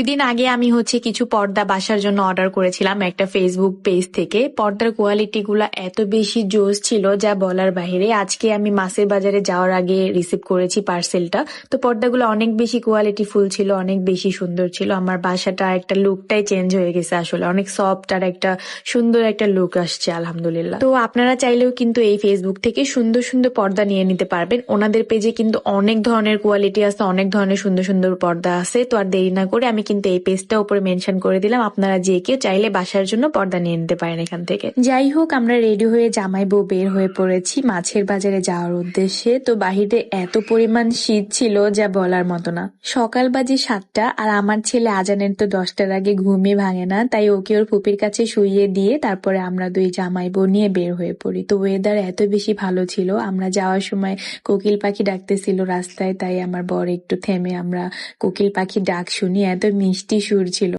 দুদিন আগে আমি কিছু পর্দা বাসার জন্য অর্ডার করেছিলাম একটা ফেসবুক পেজ থেকে। পর্দার কোয়ালিটি গুলা এত বেশি জোস ছিল যা বলার বাইরে। আজকে আমি মাসের বাজারে যাওয়ার আগে রিসিভ করেছি পার্সেলটা। তো পর্দাগুলো অনেক বেশি কোয়ালিটি ফুল ছিল, অনেক বেশি সুন্দর ছিল। আমার বাসাটা একটা লুকটাই চেঞ্জ হয়ে গেছে, আসলে অনেক সফট আর একটা সুন্দর একটা লুক আসছে আলহামদুলিল্লাহ। তো আপনারা চাইলেও কিন্তু এই ফেসবুক থেকে সুন্দর সুন্দর পর্দা নিয়ে নিতে পারবেন। ওনাদের পেজে কিন্তু অনেক ধরনের কোয়ালিটি আছে, অনেক ধরনের সুন্দর সুন্দর পর্দা আছে। তো আর দেরি না করে আমি কিন্তু এই পেজটা উপরে মেনশন করে দিলাম, আপনারা যে কেউ চাইলে বাসার জন্য পর্দা নিয়ে নিতে পারেন এখান থেকে। যাই হোক, আমরা রেডি হয়ে জামাই বউ বের হয়ে পড়েছি মাছের বাজারে যাওয়ার উদ্দেশ্যে। তো বাহিরে এত পরিমাণ শীত ছিল যা বলার মতো না। সকাল বাজে 7টা আর আমার ছেলে আজানের তো 10টার আগে ঘুমই ভাঙে না, তাই ওকে ওর ফুপির কাছে শুইয়ে দিয়ে তারপরে আমরা দুই জামাই বউ নিয়ে বের হয়ে পড়ি। তো ওয়েদার এত বেশি ভালো ছিল, আমরা যাওয়ার সময় কোকিল পাখি ডাকতেছিল রাস্তায়, তাই আমার বর একটু থেমে আমরা কোকিল পাখির ডাক শুনি। এত মিষ্টি সুর ছিল।